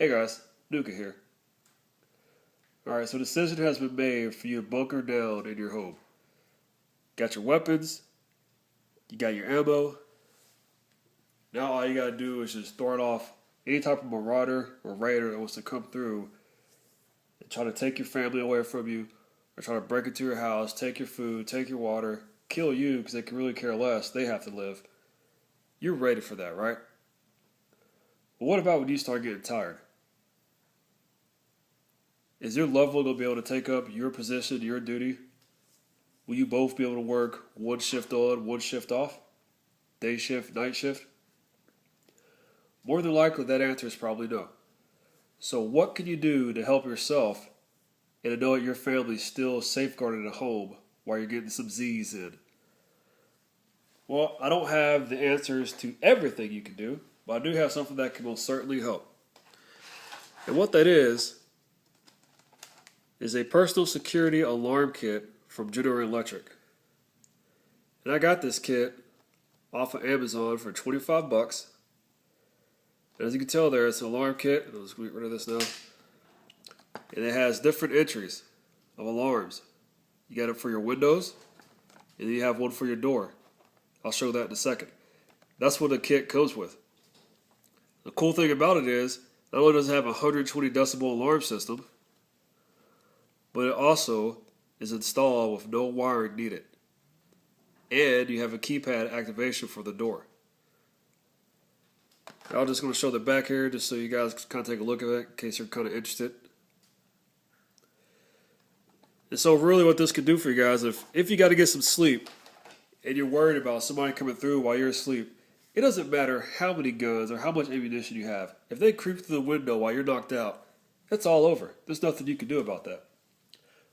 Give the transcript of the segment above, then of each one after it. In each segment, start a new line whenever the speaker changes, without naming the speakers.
Hey guys, Nuka here. Alright, so the decision has been made for you to bunker down in your home. Got your weapons, you got your ammo. Now all you gotta do is just throw it off any type of marauder or raider that wants to come through and try to take your family away from you, or try to break into your house, take your food, take your water, kill you because they can really care less. They have to live. You're ready for that, right? But what about when you start getting tired? Is your loved one going to be able to take up your position, your duty? Will you both be able to work one shift on, one shift off? Day shift, night shift? More than likely, that answer is probably no. So what can you do to help yourself and to know that your family's still safeguarded at home while you're getting some Z's in? Well, I don't have the answers to everything you can do, but I do have something that can most certainly help. And what that is a personal security alarm kit from General Electric. And I got this kit off of Amazon for 25 bucks. And as you can tell there, it's an alarm kit. I'll just get rid of this now. And it has different entries of alarms. You got it for your windows, and then you have one for your door. I'll show that in a second. That's what the kit comes with. The cool thing about it is, not only does it have a 120 decibel alarm system, but it also is installed with no wiring needed. And you have a keypad activation for the door. I'm just going to show the back here just so you guys can kind of take a look at it in case you're kind of interested. And so really what this could do for you guys, if you got to get some sleep and you're worried about somebody coming through while you're asleep, it doesn't matter how many guns or how much ammunition you have. If they creep through the window while you're knocked out, it's all over. There's nothing you can do about that.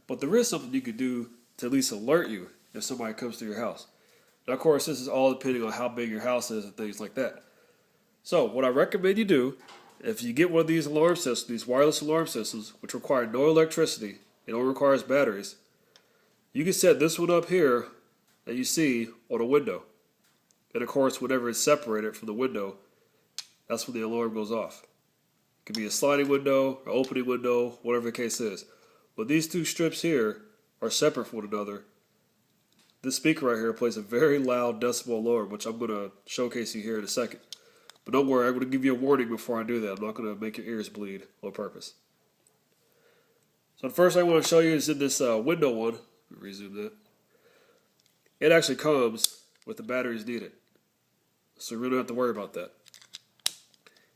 But there is something you could do to at least alert you if somebody comes to your house. Now, of course, this is all depending on how big your house is and things like that. So, what I recommend you do, if you get one of these alarm systems, these wireless alarm systems, which require no electricity, it only requires batteries, you can set this one up here that you see on a window. And of course, whenever it's separated from the window, that's when the alarm goes off. It could be a sliding window, or opening window, whatever the case is. But these two strips here are separate from one another. This speaker right here plays a very loud decibel alarm, which I'm going to showcase you here in a second. But don't worry, I'm going to give you a warning before I do that. I'm not going to make your ears bleed on purpose. So the first thing I want to show you is in this window one. Let me resume that. It actually comes with the batteries needed. So you really don't have to worry about that.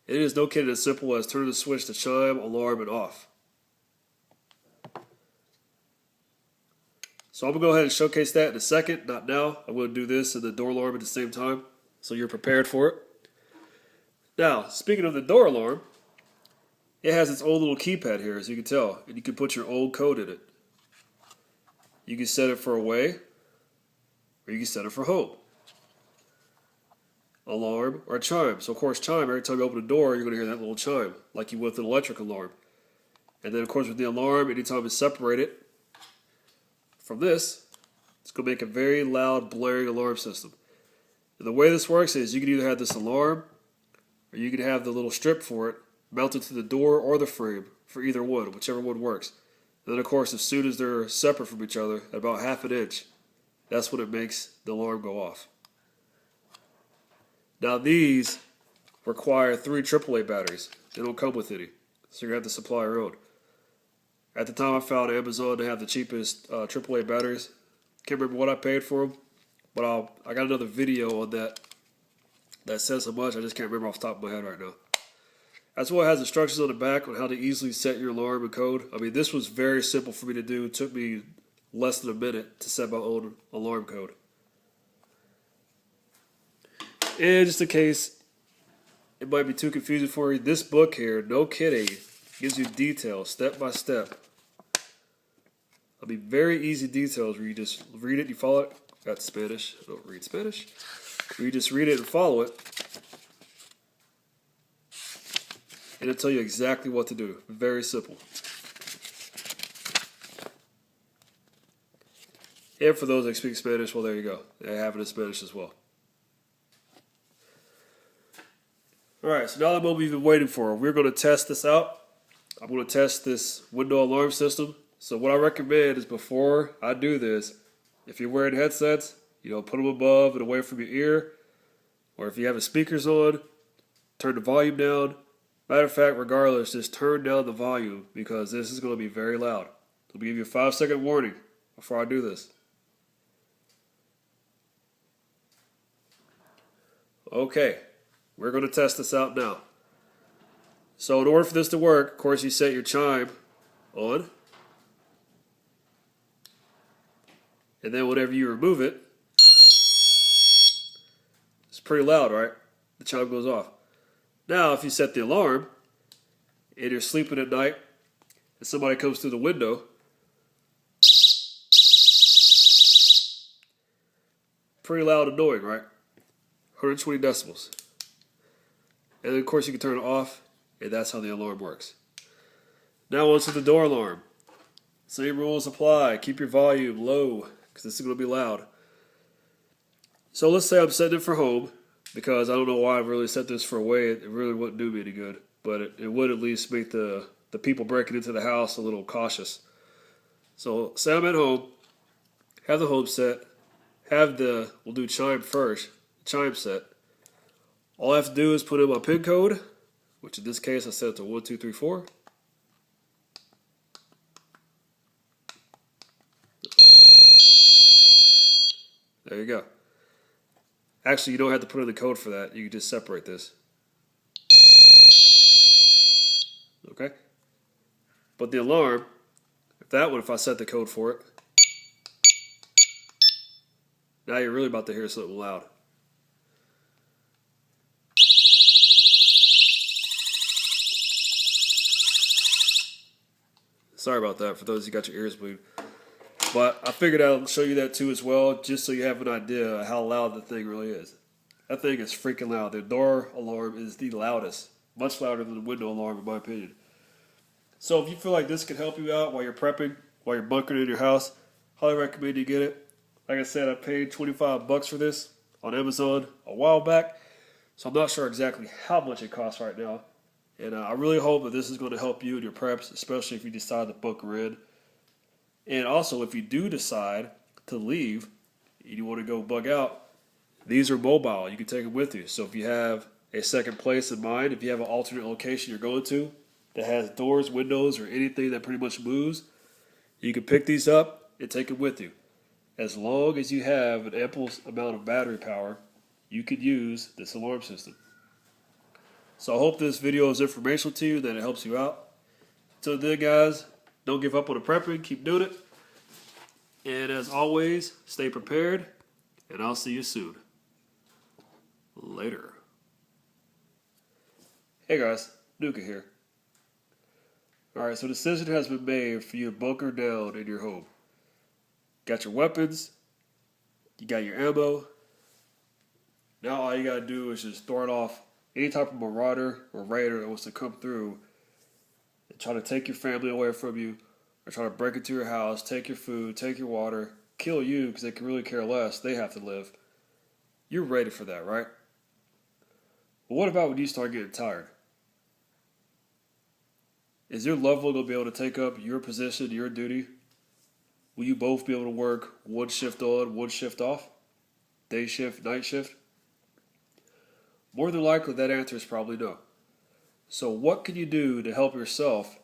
It is no kidding as simple as turning the switch to chime, alarm, and off. So I'm going to go ahead and showcase that in a second, not now. I'm going to do this and the door alarm at the same time, so you're prepared for it. Now, speaking of the door alarm, it has its own little keypad here, as you can tell, and you can put your own code in it. You can set it for away, or you can set it for home. Alarm or chime. So of course chime, every time you open the door, you're going to hear that little chime, like you would with an electric alarm. And then of course with the alarm, anytime it's separated from this, it's going to make a very loud blaring alarm system. And the way this works is you can either have this alarm, or you can have the little strip for it mounted to the door or the frame for either one, whichever one works. And then of course as soon as they're separate from each other, at about half an inch, that's when it makes the alarm go off. Now these require 3 AAA batteries. They don't come with any, so you're going to have to supply your own. At the time I found Amazon to have the cheapest AAA batteries. Can't remember what I paid for them, but I got another video on that says so much. I just can't remember off the top of my head right now. As well, it has instructions on the back on how to easily set your alarm and code. I mean, this was very simple for me to do. It took me less than a minute to set my own alarm code. And just in case it might be too confusing for you, this book here, no kidding, gives you details step by step. I mean, very easy details where you just read it, you follow it. Got Spanish. I don't read Spanish. Where you just read it and follow it. And it'll tell you exactly what to do. Very simple. And for those that speak Spanish, well, there you go. They have it in Spanish as well. Alright, so now the moment you've been waiting for, we're going to test this out. I'm going to test this window alarm system. So what I recommend is before I do this, if you're wearing headsets, put them above and away from your ear. Or if you have the speakers on, turn the volume down. Matter of fact, regardless, just turn down the volume because this is going to be very loud. Let me give you a 5-second warning before I do this. Okay, we're going to test this out now. So in order for this to work, of course, you set your chime on. And then whenever you remove it, it's pretty loud, right? The chime goes off. Now, if you set the alarm and you're sleeping at night and somebody comes through the window, pretty loud and annoying, right? 120 decibels. And then, of course, you can turn it off, and that's how the alarm works. Now, onto the door alarm. Same rules apply. Keep your volume low, because this is going to be loud. So let's say I'm setting it for home, because I don't know why I've really set this for away. It really wouldn't do me any good, but it would at least make the people breaking into the house a little cautious. So say I'm at home, have the home set, we'll do chime first, chime set. All I have to do is put in my PIN code, which in this case I set it to 1234. There you go. Actually, you don't have to put in the code for that. You can just separate this. Okay? But the alarm, if I set the code for it, now you're really about to hear something loud. Sorry about that for those who got your ears bleed. But I figured I'll show you that too as well, just so you have an idea of how loud the thing really is. That thing is freaking loud. The door alarm is the loudest. Much louder than the window alarm in my opinion. So if you feel like this can help you out while you're prepping, while you're bunkering in your house, highly recommend you get it. Like I said, I paid $25 for this on Amazon a while back. So I'm not sure exactly how much it costs right now. And I really hope that this is going to help you in your preps, especially if you decide to bunker in. And also, if you do decide to leave and you want to go bug out, these are mobile. You can take them with you. So if you have a second place in mind, if you have an alternate location you're going to that has doors, windows, or anything that pretty much moves, you can pick these up and take them with you. As long as you have an ample amount of battery power, you could use this alarm system. So I hope this video is informational to you, that it helps you out. Until then, guys, don't give up on the prepping. Keep doing it. And as always, stay prepared, and I'll see you soon. Later. Hey guys, Nuka here. Alright, so the decision has been made for you to bunker down in your home. Got your weapons, you got your ammo. Now all you gotta do is just throw it off any type of marauder or raider that wants to come through and try to take your family away from you, or try to break into your house, take your food, take your water, kill you because they can really care less. They have to live. You're ready for that, right? But what about when you start getting tired? Is your loved one going to be able to take up your position, your duty? Will you both be able to work one shift on, one shift off? Day shift, night shift? More than likely, that answer is probably no. So what can you do to help yourself